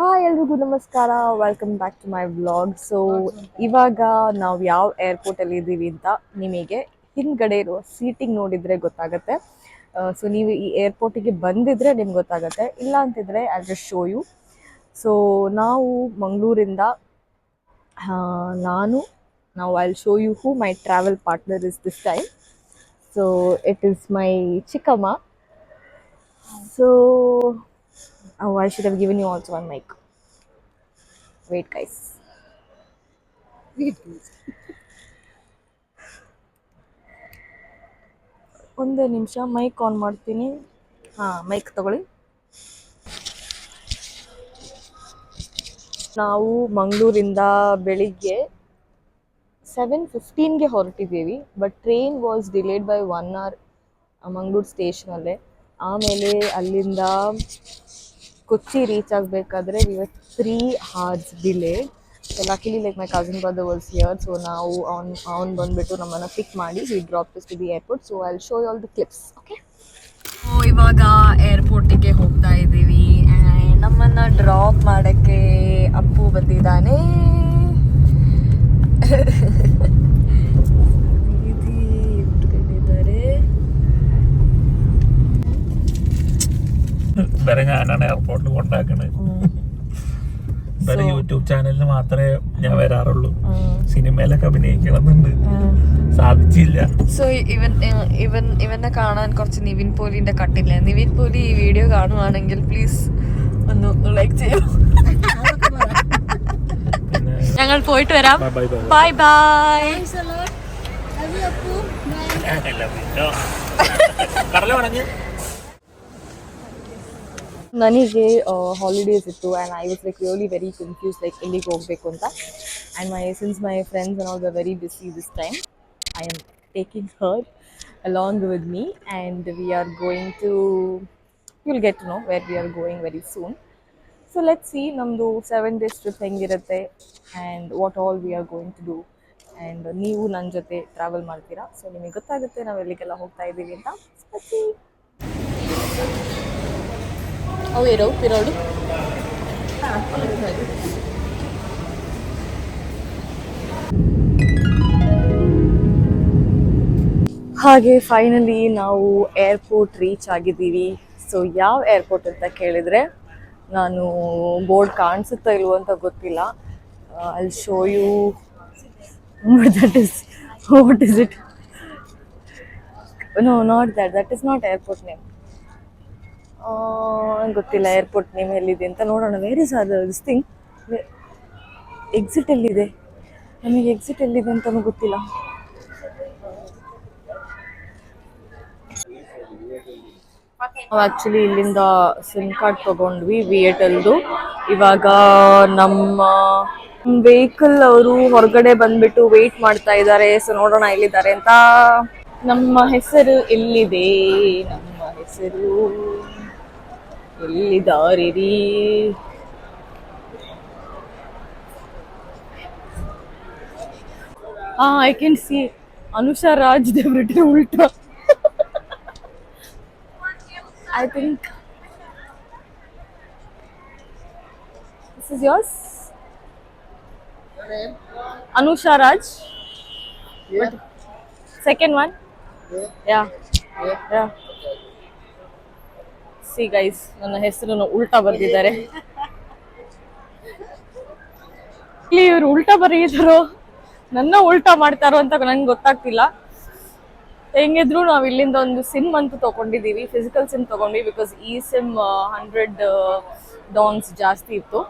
Hi ಎಲ್ರಿಗೂ ನಮಸ್ಕಾರ, welcome back to my vlog. So ಇವಾಗ ನಾವು ಯಾವ ಏರ್ಪೋರ್ಟಲ್ಲಿ ಇದ್ದೀವಿ ಅಂತ ನಿಮಗೆ ಹಿಂದ್ಗಡೆ ಇರುವ ಸೀಟಿಂಗ್ ನೋಡಿದರೆ ಗೊತ್ತಾಗುತ್ತೆ. ಸೊ ನೀವು ಈ ಏರ್ಪೋರ್ಟಿಗೆ ಬಂದಿದ್ರೆ ನಿಮ್ಗೆ ಗೊತ್ತಾಗುತ್ತೆ, ಇಲ್ಲ ಅಂತಿದ್ರೆ I just show you. So ನಾವು ಮಂಗಳೂರಿಂದ ನಾವು I show you who my travel partner is this time. So it is my ಚಿಕ್ಕಮ್ಮ. So I should have given you also one mic. Wait, guys. ಒಂದೇ ನಿಮಿಷ ಮೈಕ್ ಆನ್ ಮಾಡ್ತೀನಿ. Mic ತಗೊಳ್ಳಿ. ನಾವು ಮಂಗಳೂರಿಂದ ಬೆಳಿಗ್ಗೆ 7:15ಗೆ ಹೊರಟಿದ್ದೀವಿ, but train was delayed by 1 hour ಮಂಗಳೂರು ಸ್ಟೇಷನಲ್ಲೇ. ಆಮೇಲೆ ಅಲ್ಲಿಂದ ಕೊಚ್ಚಿ ರೀಚ್ ಆಗಬೇಕಾದ್ರೆ we were 3 hours delayed. So luckily like my cousin brother was here. So ನಾವು ಅವ್ನು ಬಂದುಬಿಟ್ಟು ನಮ್ಮನ್ನು ಪಿಕ್ ಮಾಡಿ he drop to the airport. So I will show you all the clips. Okay, ಇವಾಗ ಏರ್ಪೋರ್ಟಿಗೆ ಹೋಗ್ತಾ ಇದ್ದೀವಿ. ನಮ್ಮನ್ನು ಡ್ರಾಪ್ ಮಾಡೋಕ್ಕೆ ಅಪ್ಪು ಬಂದಿದ್ದಾನೆ. വരെ ഞാനാണ് എയർപോർട്ടിൽ കൊണ്ടാക്കണത്. ഇവരെ യൂട്യൂബ് ചാനലിന് മാത്രമേ ഞാൻ വരാറുള്ളൂ. സിനിമയിലൊക്കെ അഭിനയിക്കണമെന്നുണ്ട്, സാധിച്ചില്ല. സോ ഇവനെ കാണാൻ കുറച്ച് നിവിൻ പോലിന്റെ കട്ടില്ല. നിവിൻ പോലി ഈ വീഡിയോ കാണുവാണെങ്കിൽ പ്ലീസ് ഒന്ന് ലൈക്ക് ചെയ്യൂ. ഞങ്ങൾ പോയിട്ട് വരാം. Bye bye. കടല പറഞ്ഞ് ನನಗೆ ಹಾಲಿಡೇಸ್ ಇತ್ತು and I was like really very confuse, like ಎಲ್ಲಿಗೆ ಹೋಗಬೇಕು ಅಂತ. And since my friends and all the very busy this time, I am taking her along with me and we are going to, you will get to know where we are going very soon. So let's see ನಮ್ಮದು 7 days trip ಹೆಂಗಿರುತ್ತೆ and what all we are going to do. And ನೀವು ನನ್ನ ಜೊತೆ travel ಮಾಡ್ತೀರಾ, so ನಿಮಗೆ ಗೊತ್ತಾಗುತ್ತೆ ನಾವು ಎಲ್ಲಿಗೆಲ್ಲ ಹೋಗ್ತಾ ಇದ್ದೀವಿ ಅಂತ. ಅವು ಪಿರೋಡು ಹಾಗೆ ಫೈನಲಿ ನಾವು ಏರ್ಪೋರ್ಟ್ ರೀಚ್ ಆಗಿದ್ದೀವಿ. ಸೊ ಯಾವ ಏರ್ಪೋರ್ಟ್ ಅಂತ ಕೇಳಿದರೆ ನಾನು ಬೋರ್ಡ್ ಕಾಣಿಸುತ್ತಾ ಇಲ್ವೋ ಅಂತ ಗೊತ್ತಿಲ್ಲ. I will show you that is what is it. No not that is not airport name. ಗೊತ್ತಿಲ್ಲ ಏರ್ಪೋರ್ಟ್ ನೇಮ್ ಎಲ್ಲಿದೆ ಅಂತ. ನೋಡೋಣ. Where is this thing. Exit ಎಲ್ಲಿದೆ? ನಮಗೆ ಎಕ್ಸಿಟ್ ಎಲ್ಲಿದೆ ಅಂತಲೂ ಗೊತ್ತಿಲ್ಲ. ನಾವು ಆ್ಯಕ್ಚುಲಿ ಇಲ್ಲಿಂದ ಸಿಮ್ ಕಾರ್ಡ್ ತೊಗೊಂಡ್ವಿ ವಿಯೇಟಲ್ದು. ಇವಾಗ ನಮ್ಮ ವೆಹಿಕಲ್ ಅವರು ಹೊರಗಡೆ ಬಂದ್ಬಿಟ್ಟು ವೆಯ್ಟ್ ಮಾಡ್ತಾ ಇದ್ದಾರೆ. ಸೊ ನೋಡೋಣ ಎಲ್ಲಿದ್ದಾರೆ ಅಂತ. ನಮ್ಮ ಹೆಸರು ಎಲ್ಲಿದೆ? ನಮ್ಮ ಹೆಸರು ಎಲ್ಲಿದ್ದಾರೆ ರೀ? I can see Anusha Raj. They written ಉಲ್ಟಾ. I think this is yours. Anusha Raj. Yeah. Second one. Yeah. See guys, ನನ್ನ ಹೆಸರನ್ನು ಉಲ್ಟಾ ಬರೆದಿದ್ದಾರೆ. ಇಲ್ಲಿ ಇವರು ಉಲ್ಟಾ ಬರೆಯಿದ್ರು, ನನ್ನ ಉಲ್ಟಾ ಮಾಡ್ತಾರೋ ಅಂತ ನಂಗೆ ಗೊತ್ತಾಗ್ತಿಲ್ಲ. ಹೆಂಗಿದ್ರು ನಾವು ಇಲ್ಲಿಂದ ಒಂದು ಸಿಮ್ ಅಂತೂ ತೊಗೊಂಡಿದ್ದೀವಿ, ಫಿಸಿಕಲ್ ಸಿಮ್ ತೊಗೊಂಡ್ವಿ. ಬಿಕಾಸ್ ಈ ಸಿಮ್ 100 ಡಾನ್ಸ್ ಜಾಸ್ತಿ ಇತ್ತು.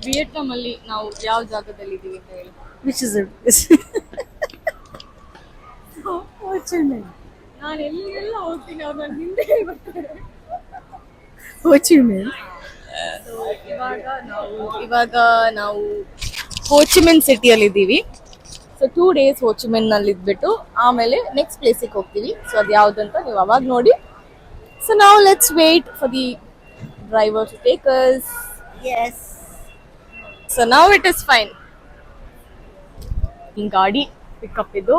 ವಿಯೆಟ್ನಾಮ್ ಅಲ್ಲಿ ನಾವು ಯಾವ ಜಾಗದಲ್ಲಿ ಇದ್ದೀವಿ ಅಂತ ಹೇಳಿ. ವಿಚ್ ಇಸ್ ನಾನು ಎಲ್ಲಿಗೆಲ್ಲ ಹೋಗ್ತೀನಿ, ಅವ್ರು ನನ್ನ ಹಿಂದೆ ಬರ್ತಾರೆ. ಇವಾಗ ನಾವು ಹೋಚಿಮಿನ್ ಸಿಟಿಯಲ್ಲಿ ಇದ್ದೀವಿ. ಸೊ 2 days ಹೋಚಿಮಿನ್ನಲ್ಲಿ ಇದ್ಬಿಟ್ಟು ಆಮೇಲೆ ನೆಕ್ಸ್ಟ್ ಪ್ಲೇಸಿಗೆ ಹೋಗ್ತೀವಿ. ಸೊ ಅದು ಯಾವುದಂತ ನೀವು ಅವಾಗ ನೋಡಿ. ಸೊ ನಾವು let's wait for the driver to take us. Yes. So now it is fine. ಈ ಗಾಡಿ ಪಿಕಪ್ ಇದು.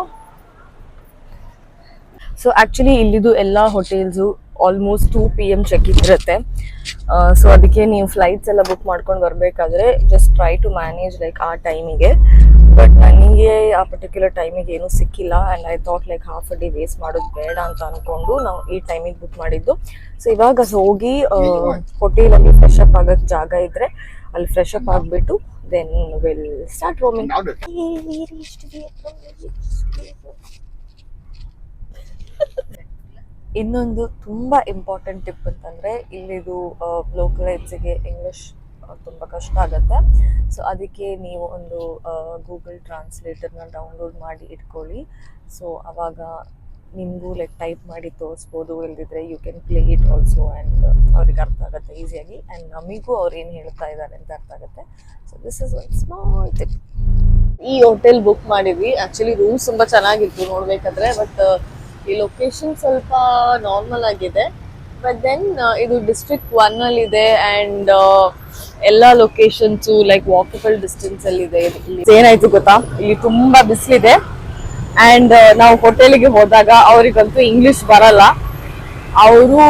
ಸೊ ಆ್ಯಕ್ಚುಲಿ ಇಲ್ಲಿದು ಎಲ್ಲ ಹೋಟೆಲ್ಸು ಆಲ್ಮೋಸ್ಟ್ 2 PM ಚೆಕ್ ಇರುತ್ತೆ. ಸೊ ಅದಕ್ಕೆ ನೀವು ಫ್ಲೈಟ್ಸ್ ಎಲ್ಲ ಬುಕ್ ಮಾಡ್ಕೊಂಡು ಬರಬೇಕಾದ್ರೆ just try to manage like ಆ ಟೈಮಿಗೆ. ಬಟ್ ನನಗೆ ಆ ಪರ್ಟಿಕ್ಯುಲರ್ ಟೈಮಿಗೆ ಏನೂ ಸಿಕ್ಕಿಲ್ಲ and I thought like half a day waste ಮಾಡೋದು ಬೇಡ ಅಂತ ಅಂದ್ಕೊಂಡು ನಾವು ಈ ಟೈಮಿಗೆ ಬುಕ್ ಮಾಡಿದ್ದು. ಸೊ ಇವಾಗ ಹೋಗಿ ಹೋಟೆಲಲ್ಲಿ ಫ್ರೆಶ್ ಅಪ್ ಆಗೋಕ್ಕೆ ಜಾಗ ಇದ್ದರೆ ಅಲ್ಲಿ ಫ್ರೆಶ್ ಅಪ್ ಆಗಿಬಿಟ್ಟು ದೆನ್ ವಿಲ್ ಸ್ಟಾರ್ಟ್ ರೋಮಿಂಗ್. ಇನ್ನೊಂದು ತುಂಬ ಇಂಪಾರ್ಟೆಂಟ್ ಟಿಪ್ ಅಂತಂದರೆ ಇಲ್ಲಿದು ಲೋಕಲೈಟ್ಸಿಗೆ ಇಂಗ್ಲೀಷ್ ತುಂಬ ಕಷ್ಟ ಆಗುತ್ತೆ. ಸೊ ಅದಕ್ಕೆ ನೀವು ಒಂದು ಗೂಗಲ್ ಟ್ರಾನ್ಸ್ಲೇಟರ್ನ ಡೌನ್ಲೋಡ್ ಮಾಡಿ ಇಟ್ಕೊಳ್ಳಿ. ಸೊ ಆವಾಗ ನಿಮಗೂ ಲೈಕ್ ಟೈಪ್ ಮಾಡಿ ತೋರಿಸ್ಬೋದು, ಇಲ್ದಿದ್ರೆ you can play it also and ಅವ್ರಿಗೆ ಅರ್ಥ ಆಗುತ್ತೆ ಈಸಿಯಾಗಿ ಆ್ಯಂಡ್ ನಮಗೂ ಅವ್ರು ಏನು ಹೇಳ್ತಾ ಇದ್ದಾರೆ ಅಂತ ಅರ್ಥ ಆಗುತ್ತೆ. So this is one small tip. ಈ ಹೋಟೆಲ್ ಬುಕ್ ಮಾಡಿದ್ವಿ. ಆ್ಯಕ್ಚುಲಿ ರೂಮ್ಸ್ ತುಂಬ ಚೆನ್ನಾಗಿತ್ತು ನೋಡಬೇಕಾದ್ರೆ, ಬಟ್ ಈ ಲೊಕೇಶನ್ ಸ್ವಲ್ಪ ನಾರ್ಮಲ್ ಆಗಿದೆ. ಬಟ್ ದೆನ್ ಇದು ಡಿಸ್ಟ್ರಿಕ್ಟ್ 1 ಅಲ್ಲಿದೆ ಆ್ಯಂಡ್ ಎಲ್ಲ ಲೊಕೇಶನ್ಸು ಲೈಕ್ ವಾಕಬಲ್ ಡಿಸ್ಟೆನ್ಸ್ ಅಲ್ಲಿದೆ. ಏನಾಯ್ತು ಗೊತ್ತಾ, ಇಲ್ಲಿ ತುಂಬ ಬಿಸಿಲಿದೆ ಆ್ಯಂಡ್ ನಾವು ಹೋಟೆಲಿಗೆ ಹೋದಾಗ ಅವರಿಗಂತೂ ಇಂಗ್ಲಿಷ್ ಬರಲ್ಲ. ಅವರು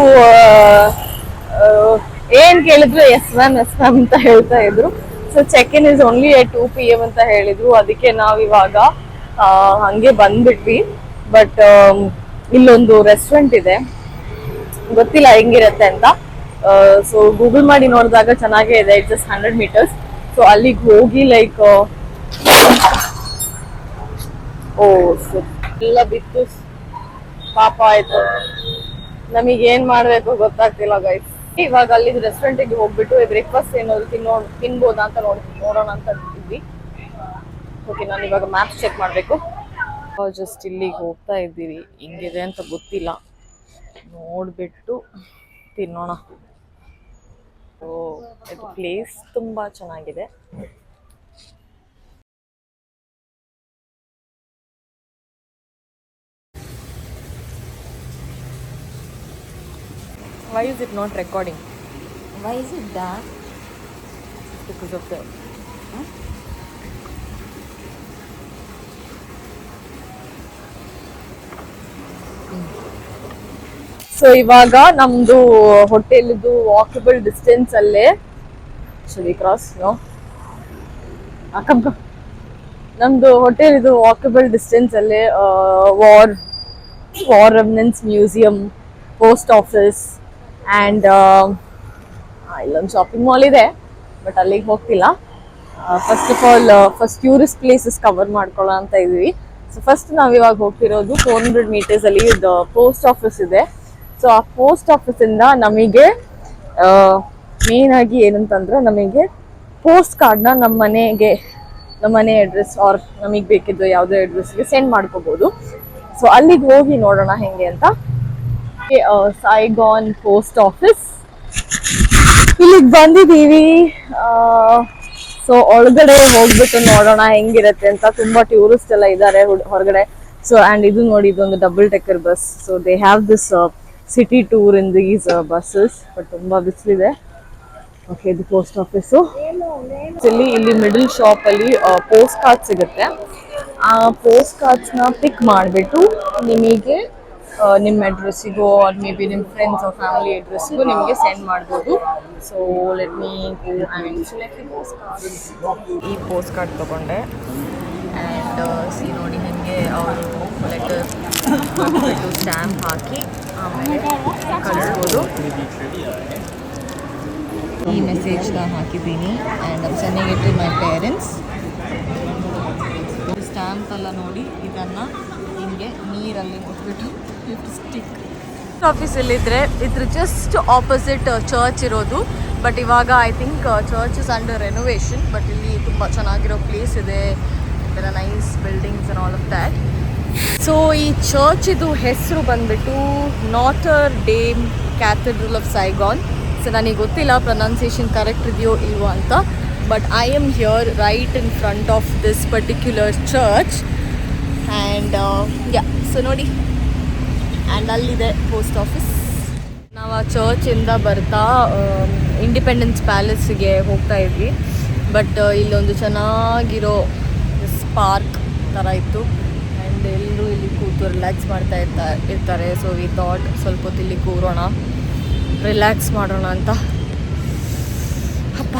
ಏನು ಕೇಳಿದ್ರು ಎಸ್ ಮ್ಯಾಮ್ ಅಂತ ಹೇಳ್ತಾ ಇದ್ರು. So check in is only at 2 PM ಅಂತ ಹೇಳಿದ್ರು. ಅದಕ್ಕೆ ನಾವಿವಾಗ ಹಂಗೆ ಬಂದ್ಬಿಟ್ವಿ. ಬಟ್ ಇಲ್ಲೊಂದು ರೆಸ್ಟೋರೆಂಟ್ ಇದೆ, ಗೊತ್ತಿಲ್ಲ ಹೆಂಗಿರತ್ತೆ ಅಂತ. ಸೊ ಗೂಗಲ್ ಮಾಡಿ ನೋಡಿದಾಗ ಚೆನ್ನಾಗೇ ಇದೆ, ಇಟ್ಸ್ ಜಸ್ಟ್ 100 meters. ಸೊ ಅಲ್ಲಿಗೆ ಹೋಗಿ ಲೈಕ್ ಎಲ್ಲ ಬಿತ್ತು ಪಾಪ ಆಯ್ತು. ನಮಗೇನ್ ಮಾಡ್ಬೇಕು ಗೊತ್ತಾಗ್ತಿಲ್ಲ ಗೈಸ್. ಇವಾಗ ಅಲ್ಲಿ ರೆಸ್ಟೋರೆಂಟಿಗೆ ಹೋಗ್ಬಿಟ್ಟು ಬ್ರೇಕ್ಫಾಸ್ಟ್ ಏನಾದ್ರು ತಿನ್ಬೋದಾ ಅಂತ ನೋಡೋಣ ಅಂತ ಇದ್ವಿ. ಓಕೆ, ನಾನು ಇವಾಗ ಮ್ಯಾಪ್ ಚೆಕ್ ಮಾಡಬೇಕು. ಜಸ್ಟ್ ಇಲ್ಲಿಗೆ ಹೋಗ್ತಾ ಇದ್ದೀವಿ, ಹಿಂಗಿದೆ ಅಂತ ಗೊತ್ತಿಲ್ಲ, ನೋಡ್ಬಿಟ್ಟು ತಿನ್ನೋಣ. ಇದು ಪ್ಲೇಸ್ ತುಂಬ ಚೆನ್ನಾಗಿದೆ. Why is it not recording? Why is it that? Because of the... so ಇವಾಗ ನಮ್ದು ಹೋಟೆಲ್ದು ವಾಕಬಲ್ ಡಿಸ್ಟೆನ್ಸ್ ಅಲ್ಲೇ ಕ್ರಾಸ್ ನಮ್ದು ಹೋಟೆಲ್ ಇದು ವಾಕಬಲ್ ಡಿಸ್ಟೆನ್ಸ್ ಅಲ್ಲೇ war remnants museum, post office and ಇಲ್ಲೊಂದು ಶಾಪಿಂಗ್ ಮಾಲ್ ಇದೆ, ಬಟ್ ಅಲ್ಲಿಗೆ ಹೋಗ್ತಿಲ್ಲ. First of all first tourist places cover ಮಾಡ್ಕೊಳ್ಳೋ ಅಂತ ಇದ್ವಿ. ಸೊ ಫಸ್ಟ್ ನಾವಿವಾಗ ಹೋಗ್ತಿರೋದು 400 meters ಅಲ್ಲಿ ಇದು ಪೋಸ್ಟ್ ಆಫೀಸ್ ಇದೆ. ಸೊ ಆ ಪೋಸ್ಟ್ ಆಫೀಸಿಂದ ನಮಗೆ ಮೇನ್ ಆಗಿ ಏನಂತಂದ್ರೆ ನಮಗೆ ಪೋಸ್ಟ್ ಕಾರ್ಡ್ನ ನಮ್ಮ ಮನೆ ಅಡ್ರೆಸ್ ಆರ್ ನಮಗೆ ಬೇಕಿದ್ದು ಯಾವುದೇ ಅಡ್ರೆಸ್ಗೆ ಸೆಂಡ್ ಮಾಡ್ಕೋಬೋದು. ಸೊ ಅಲ್ಲಿಗೆ ಹೋಗಿ ನೋಡೋಣ ಹೆಂಗೆ ಅಂತ. ಸೈಗಾನ್ ಪೋಸ್ಟ್ ಆಫೀಸ್ ಇಲ್ಲಿಗೆ ಬಂದಿದ್ದೀವಿ. ಸೊ ಒಳಗಡೆ ಹೋಗ್ಬಿಟ್ಟು ನೋಡೋಣ ಹೆಂಗಿರತ್ತೆ ಅಂತ. ತುಂಬಾ ಟೂರಿಸ್ಟ್ ಎಲ್ಲ ಇದ್ದಾರೆ ಹೊರಗಡೆ. ಸೊ ಆ್ಯಂಡ್ ಇದು ನೋಡಿ, ಇದೊಂದು double decker bus. So they have this city tour in these buses. But ತುಂಬಾ ಬಿಸಿಲಿದೆ. ಓಕೆ, ಇದು ಪೋಸ್ಟ್ ಆಫೀಸು. ಇಲ್ಲಿ ಮಿಡಲ್ ಶಾಪ್ ಅಲ್ಲಿ ಪೋಸ್ಟ್ ಕಾರ್ಡ್ ಸಿಗುತ್ತೆ. ಆ ಪೋಸ್ಟ್ ಕಾರ್ಡ್ಸ್ನ ಪಿಕ್ ಮಾಡಿಬಿಟ್ಟು ನಿಮಗೆ ನಿಮ್ಮ ಅಡ್ರೆಸ್ಸಿಗೋ ಆರ್ ಮೇ ಬಿ ನಿಮ್ಮ ಫ್ರೆಂಡ್ಸ್ ಆರ್ ಫ್ಯಾಮಿಲಿ ಅಡ್ರೆಸ್ಗೂ ನಿಮಗೆ ಸೆಂಡ್ ಮಾಡ್ಬೋದು. So let me go and select the post card. ಈ ಪೋಸ್ಟ್ ಕಾರ್ಡ್ ತೊಗೊಂಡೆ ಆ್ಯಂಡ್ ಸಿ ನೋಡಿ, ನಿಮಗೆ ಅವರು ಲೆಟರ್ ಸ್ಟ್ಯಾಂಪ್ ಹಾಕಿ ಆಮೇಲೆ ಕಳಿಸ್ಬೋದು. ಈ ಮೆಸೇಜ್ನ ಹಾಕಿದ್ದೀನಿ and I'm sending it to my parents. Stamp ಎಲ್ಲ ನೋಡಿ, ಇದನ್ನು ಹಿಂಗೆ ನೀರಲ್ಲಿ ಮುಟ್ಬಿಟ್ಟು ಸ್ಟಿಕ್. ಆಫೀಸಲ್ಲಿದ್ದರೆ ಇದ್ರ ಜಸ್ಟ್ ಆಪೋಸಿಟ್ ಚರ್ಚ್ ಇರೋದು. ಬಟ್ ಇವಾಗ I think church is under renovation. But ಇಲ್ಲಿ ತುಂಬ ಚೆನ್ನಾಗಿರೋ ಪ್ಲೇಸ್ ಇದೆ, ಇದರ nice buildings and all of that. So ಈ ಚರ್ಚ್ ಇದು ಹೆಸರು ಬಂದ್ಬಿಟ್ಟು Notre Dame cathedral of Saigon. So ನನಗೆ ಗೊತ್ತಿಲ್ಲ ಪ್ರೊನೌನ್ಸಿಯೇಷನ್ ಕರೆಕ್ಟ್ ಇದೆಯೋ ಇಲ್ವೋ ಅಂತ, but I am here right in front of this particular church and so ನೋಡಿ, ಆ್ಯಂಡ್ ಅಲ್ಲಿದೆ ಪೋಸ್ಟ್ ಆಫೀಸ್. ನಾವು ಆ ಚರ್ಚಿಂದ ಬರ್ತಾ ಇಂಡಿಪೆಂಡೆನ್ಸ್ ಪ್ಯಾಲೇಸ್ಗೆ ಹೋಗ್ತಾ ಇದ್ವಿ. ಬಟ್ ಇಲ್ಲೊಂದು ಚೆನ್ನಾಗಿರೋ ಪಾರ್ಕ್ ಥರ ಇತ್ತು ಆ್ಯಂಡ್ ಎಲ್ಲರೂ ಇಲ್ಲಿ ಕೂತು ರಿಲ್ಯಾಕ್ಸ್ ಮಾಡ್ತಾ ಇರ್ತಾರೆ. ಸೊ ವಿ ಥಾಟ್ ಸ್ವಲ್ಪ ಹೊತ್ತು ಇಲ್ಲಿ ಕೂರೋಣ, ರಿಲ್ಯಾಕ್ಸ್ ಮಾಡೋಣ ಅಂತ. ಅಪ್ಪ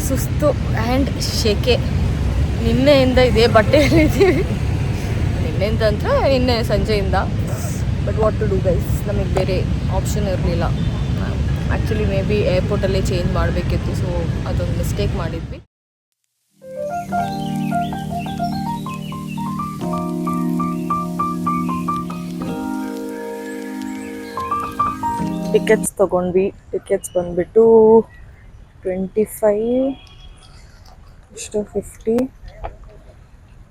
ಸುಸ್ತು ಆ್ಯಂಡ್ ಶೆಕೆ. ನಿನ್ನೆಯಿಂದ ಇದೇ ಬಟ್ಟೆಯಲ್ಲಿದ್ದೀವಿ. ನಿನ್ನೆಯಿಂದ ಅಂದರೆ ನಿನ್ನೆ ಸಂಜೆಯಿಂದ. But what to do guys, ನಮಗೆ ಬೇರೆ ಆಪ್ಷನ್ ಇರಲಿಲ್ಲ. ಆ್ಯಕ್ಚುಲಿ ಮೇ ಬಿ ಏರ್ಪೋರ್ಟಲ್ಲೇ ಚೇಂಜ್ ಮಾಡಬೇಕಿತ್ತು. ಸೊ ಅದೊಂದು ಮಿಸ್ಟೇಕ್ ಮಾಡಿದ್ವಿ. ಟಿಕೆಟ್ಸ್ ತೊಗೊಂಡ್ವಿ. ಟಿಕೆಟ್ಸ್ ಬಂದುಬಿಟ್ಟು 25 ಎಷ್ಟು 50,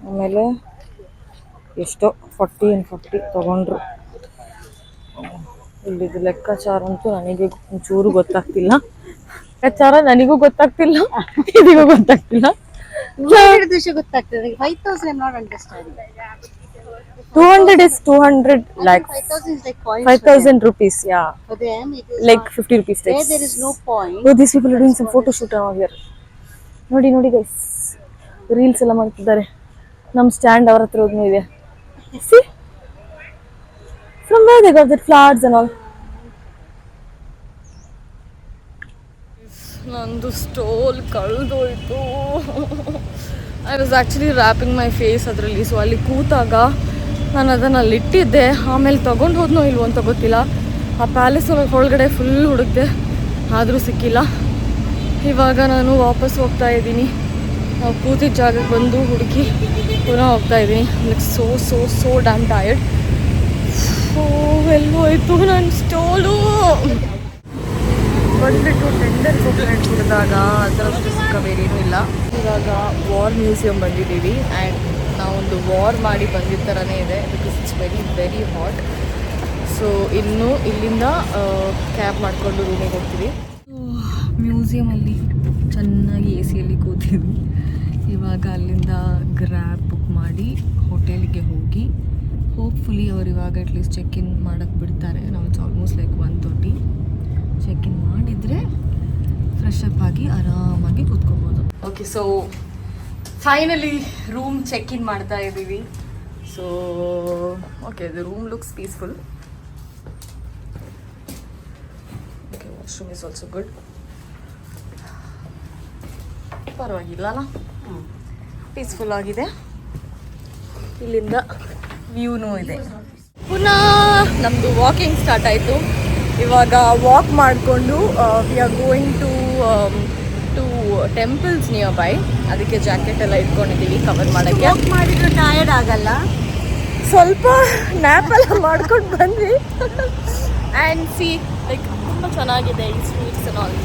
ಆಮೇಲೆ ಎಷ್ಟೋ 40 and 50 ತೊಗೊಂಡ್ರು. ಇಲ್ಲಿದು ಲೆಕ್ಕಾಚಾರ ಅಂತೂ ನನಗೆ ಒಂಚೂರು ಗೊತ್ತಾಗ್ತಿಲ್ಲ. ಲೆಕ್ಕಾಚಾರ ನನಗೂ ಗೊತ್ತಾಗ್ತಿಲ್ಲ, ಇದೀಗೂ ಗೊತ್ತಾಗ್ತಿಲ್ಲ. 200 ಗೊತ್ತಾಗ್ತದೆ. 5,000 I'm not understanding. 200 is 200 lakhs. 5,000 is like coins. 5,000 rupees, yeah. For them, it is Like not. 50 rupees Where tax. there is no point. Oh, these people are doing some photo shoot over here. ನೋಡಿ guys, reels ಎಲ್ಲ ಮಾಡ್ತಿದ್ದಾರೆ. ನಮ್ಮ stand ಅವ್ರ ಹತ್ರ ಹೋದ್ನೂ ಇದೆ. See? From where they got that flowers and all. ನಂದು stole ಕಳೆದೋಯ್ತು. I was actually wrapping my face ಅದರಲ್ಲಿ. ಸೊ ಅಲ್ಲಿ ಕೂತಾಗ ನಾನು ಅದನ್ನು ಅಲ್ಲಿಟ್ಟಿದ್ದೆ. ಆಮೇಲೆ ತೊಗೊಂಡು ಹೋದ್ನೋ ಇಲ್ವೋ ಅಂತ ಗೊತ್ತಿಲ್ಲ. ಆ ಪ್ಯಾಲೇಸ್ ಒಳಗಡೆ ಫುಲ್ ಹುಡುಕ್ದೆ, ಆದರೂ ಸಿಕ್ಕಿಲ್ಲ. ಇವಾಗ ನಾನು ವಾಪಸ್ ಹೋಗ್ತಾ ಇದ್ದೀನಿ. ನಾವು ಕೂತಿದ್ದ ಜಾಗಕ್ಕೆ ಬಂದು ಹುಡುಕಿ ಪುನಃ ಹೋಗ್ತಾ ಇದ್ದೀನಿ. Like so damn tired. ಎಲ್ಲೋಯ್ತು ನನ್ನ ಸ್ಟೋಲು. ಬಂದುಬಿಟ್ಟು ಟೆಂಡರ್ ಕೋಕೋನಟ್ ಕುಡಿದಾಗ ಅದರಷ್ಟು ಸುಖ ಬೇರೇನೂ ಇಲ್ಲ. ಇವಾಗ ವಾರ್ ಮ್ಯೂಸಿಯಂ ಬಂದಿದ್ದೀವಿ ಆ್ಯಂಡ್ ನಾವೊಂದು ವಾರ್ ಮಾಡಿ ಬಂದಿದ್ದ ಥರನೇ ಇದೆ. Because it's very very hot. So ಇನ್ನು ಇಲ್ಲಿಂದ ಕ್ಯಾಬ್ ಮಾಡಿಕೊಂಡು ರೂಮಿಗೆ ಹೋಗ್ತೀವಿ. ಮ್ಯೂಸಿಯಮಲ್ಲಿ ಚೆನ್ನಾಗಿ ಎ ಸಿಯಲ್ಲಿ ಕೂತಿದ್ವಿ. ಇವಾಗ ಅಲ್ಲಿಂದ ಗ್ರ್ಯಾಬ್ ಬುಕ್ ಮಾಡಿ ಹೋಟೆಲಿಗೆ ಹೋಗಿ ಹೋಪ್ಫುಲಿ ಅವ್ರು ಇವಾಗ ಅಟ್ಲೀಸ್ಟ್ ಚೆಕ್ ಇನ್ ಮಾಡೋಕ್ಕೆ ಬಿಡ್ತಾರೆ. ನಾವು it's almost like 1:30. Check in ಮಾಡಿದರೆ ಫ್ರೆಶ್ ಅಪ್ ಆಗಿ ಆರಾಮಾಗಿ ಕೂತ್ಕೋಬೋದು. Okay, so finally room check in ಮಾಡ್ತಾ ಇದ್ದೀವಿ. So okay, the room looks peaceful. Okay, washroom is also good. ಪರವಾಗಿಲ್ಲ ಅಲ್ಲ, ಪೀಸ್ಫುಲ್ ಆಗಿದೆ. ಇಲ್ಲಿಂದ ವ್ಯೂನೂ ಇದೆ. ಪುನಃ ನಮ್ಮದು ವಾಕಿಂಗ್ ಸ್ಟಾರ್ಟ್ ಆಯಿತು. ಇವಾಗ ವಾಕ್ ಮಾಡಿಕೊಂಡು we are going to temples nearby. ಅದಕ್ಕೆ ಜಾಕೆಟ್ ಎಲ್ಲ ಇಟ್ಕೊಂಡಿದ್ದೀವಿ ಕವರ್ ಮಾಡೋಕ್ಕೆ. ವಾಕ್ ಮಾಡಿದ್ರೆ ಟಯರ್ಡ್ ಆಗಲ್ಲ. ಸ್ವಲ್ಪ ನ್ಯಾಪ್ ಎಲ್ಲ ಮಾಡ್ಕೊಂಡು ಬಂದ್ವಿ. ಆ್ಯಂಡ್ ಸಿ ಲೈಕ್ ತುಂಬ ಚೆನ್ನಾಗಿದೆ ಈ sweets and all.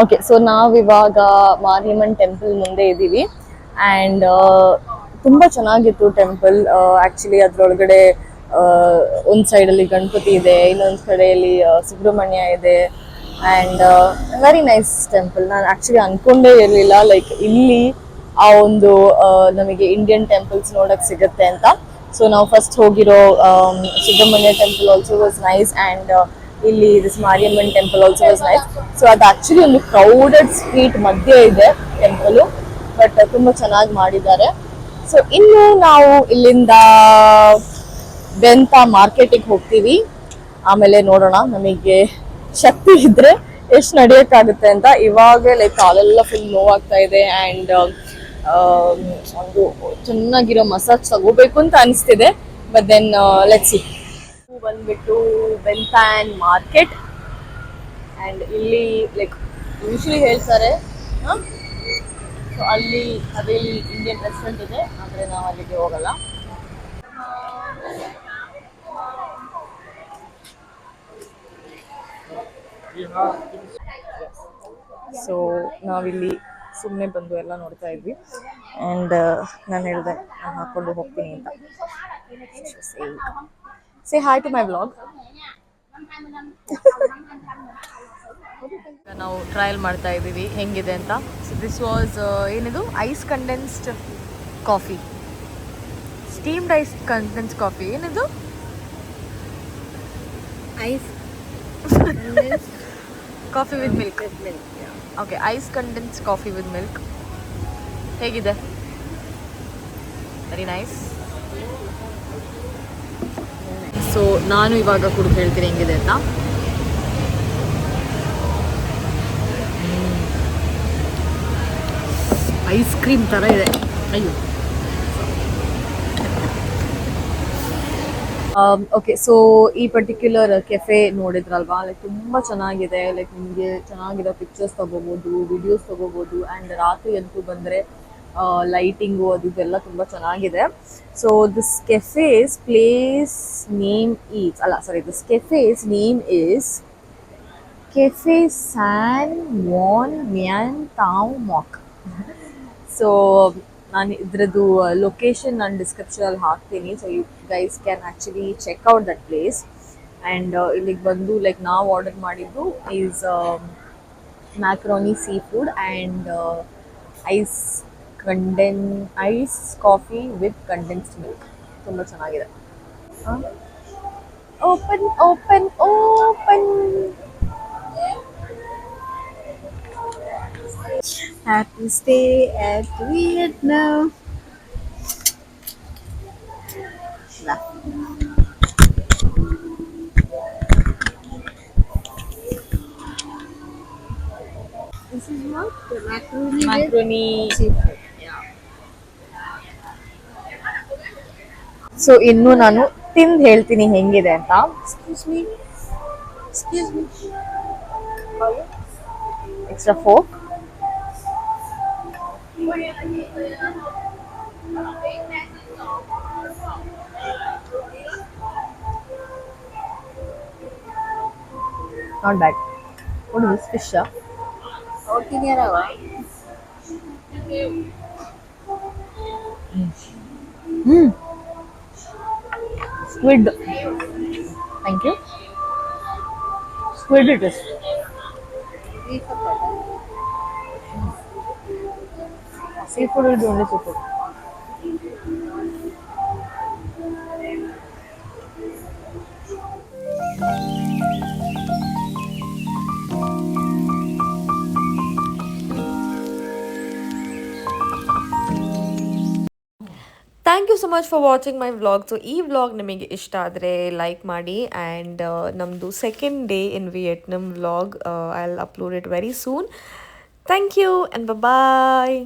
Okay, so ನಾವಿವಾಗ ಮಾರಿಯಮ್ಮನ್ ಟೆಂಪಲ್ ಮುಂದೆ ಇದ್ದೀವಿ. ಆ್ಯಂಡ್ ತುಂಬ ಚೆನ್ನಾಗಿತ್ತು ಟೆಂಪಲ್. ಆ್ಯಕ್ಚುಲಿ ಅದರೊಳಗಡೆ ಒಂದು ಸೈಡಲ್ಲಿ ಗಣಪತಿ ಇದೆ, ಇನ್ನೊಂದು ಕಡೆಯಲ್ಲಿ ಸುಬ್ರಹ್ಮಣ್ಯ ಇದೆ. And very nice temple. ನಾನು ಆ್ಯಕ್ಚುಲಿ ಅಂದ್ಕೊಂಡೇ ಇರಲಿಲ್ಲ ಲೈಕ್ ಇಲ್ಲಿ ಆ ಒಂದು ನಮಗೆ ಇಂಡಿಯನ್ ಟೆಂಪಲ್ಸ್ ನೋಡೋಕ್ಕೆ ಸಿಗುತ್ತೆ ಅಂತ. ಸೊ ನಾವು ಫಸ್ಟ್ ಹೋಗಿರೋ Subrahmanya temple also was nice. And ಇಲ್ಲಿ this Mariamman temple also was nice. So ಅದು ಆ್ಯಕ್ಚುಲಿ ಒಂದು ಕ್ರೌಡೆಡ್ ಸ್ಟ್ರೀಟ್ ಮಧ್ಯೆ ಇದೆ ಟೆಂಪಲು, ಬಟ್ ತುಂಬ ಚೆನ್ನಾಗಿ ಮಾಡಿದ್ದಾರೆ. ಸೊ ಇನ್ನು ನಾವು ಇಲ್ಲಿಂದ ಬೆಂತ ಮಾರ್ಕೆಟಿಗೆ ಹೋಗ್ತೀವಿ. ಆಮೇಲೆ ನೋಡೋಣ ನಮಗೆ ಶಕ್ತಿ ಇದ್ದರೆ ಎಷ್ಟು ನಡೆಯೋಕ್ಕಾಗುತ್ತೆ ಅಂತ. ಇವಾಗ ಲೈಕ್ ಕಾಲೆಲ್ಲ ಫುಲ್ ನೋವಾಗ್ತಾ ಇದೆ. ಆ್ಯಂಡ್ ಒಂದು ಚೆನ್ನಾಗಿರೋ ಮಸಾಜ್ ತಗೋಬೇಕು ಅಂತ ಅನಿಸ್ತಿದೆ. But then let's see. ಬಂದ್ಬಿಟ್ಟು ಬೆಂತಾನ್ ಮಾರ್ಕೆಟ್. ಆ್ಯಂಡ್ ಇಲ್ಲಿ ಲೈಕ್ ಯೂಶ್ವಲಿ ಹೇಳ್ತಾರೆ ಸೊ ಅಲ್ಲಿ ಅದೇ ಇಂಡಿಯನ್ ರೆಸ್ಟೋರೆಂಟ್ ಇದೆ, ಆದರೆ ನಾವು ಅಲ್ಲಿಗೆ ಹೋಗಲ್ಲ. ಸೊ ನಾವಿಲ್ಲಿ ಸುಮ್ಮನೆ ಬಂದು ಎಲ್ಲ ನೋಡ್ತಾ ಇದ್ವಿ. ಆ್ಯಂಡ್ ನಾನು ಹೇಳಿದೆ ನಾನು ಹಾಕ್ಕೊಂಡು ಹೋಗ್ತೀನಿ ಅಂತ. Say hi to my vlog. ನಾವು ಟ್ರಯಲ್ ಮಾಡ್ತಾ ಇದ್ದೀವಿ ಹೆಂಗಿದೆ ಅಂತ. ಸೊ ದಿಸ್ ವಾಸ್ ಏನಿದು ice condensed coffee, steamed ice condensed coffee. ಏನಿದು ice coffee with milk. Okay, ice condense coffee with milk ಹೇಗಿದೆ? Very nice. ಸೊ ನಾನು ಇವಾಗ ಕುಡಿದು ಹೇಳ್ತೀನಿ ಹೆಂಗಿದೆ ಅಂತ. ಐಸ್ ಕ್ರೀಮ್ ಥರ ಇದೆ. ಅಯ್ಯೋ. ಓಕೆ, ಸೊ ಈ ಪರ್ಟಿಕ್ಯುಲರ್ ಕೆಫೆ ನೋಡಿದ್ರಲ್ವಾ, ಲೈಕ್ ತುಂಬ ಚೆನ್ನಾಗಿದೆ. ಲೈಕ್ ನಿಮಗೆ ಚೆನ್ನಾಗಿರೋ ಪಿಕ್ಚರ್ಸ್ ತೊಗೋಬೋದು, ವಿಡಿಯೋಸ್ ತೊಗೋಬೋದು. ಆ್ಯಂಡ್ ರಾತ್ರಿ ಅಂತೂ ಬಂದರೆ ಲೈಟಿಂಗು ಅದು ಇದೆಲ್ಲ ತುಂಬ ಚೆನ್ನಾಗಿದೆ. So this cafe's place name is this cafe's name is cafe San Van Man Tao Mac. So ನಾನು ಇದ್ರದ್ದು ಲೊಕೇಶನ್ ನಾನು ಡಿಸ್ಕ್ರಿಪ್ಷನಲ್ಲಿ ಹಾಕ್ತೀನಿ. So you guys can actually check out that place. And ಇಲ್ಲಿಗೆ ಬಂದು ಲೈಕ್ ನಾವು ಆರ್ಡರ್ ಮಾಡಿದ್ದು is macaroni seafood and ice coffee with condensed milk. ತುಂಬ ಚೆನ್ನಾಗಿದೆ. Open open open. Happy stay at Vietnam. Nah. This is what the macaroni seafood. So ಇನ್ನು ನಾನು ತಿಂದು ಹೇಳ್ತೀನಿ ಹೆಂಗಿದೆ ಅಂತ. Excuse me. Excuse me. Extra folk. Not bad. What is this fish? Ordinary. Squid. Thank you. Squid it is. Seafood will be only seafood. Thank you so much for watching my vlog. So ಈ vlog ನಿಮಗೆ ಇಷ್ಟ ಆದರೆ like ಮಾಡಿ. And ನಮ್ಮದು second day in Vietnam vlog I will upload it very soon. Thank you and bye.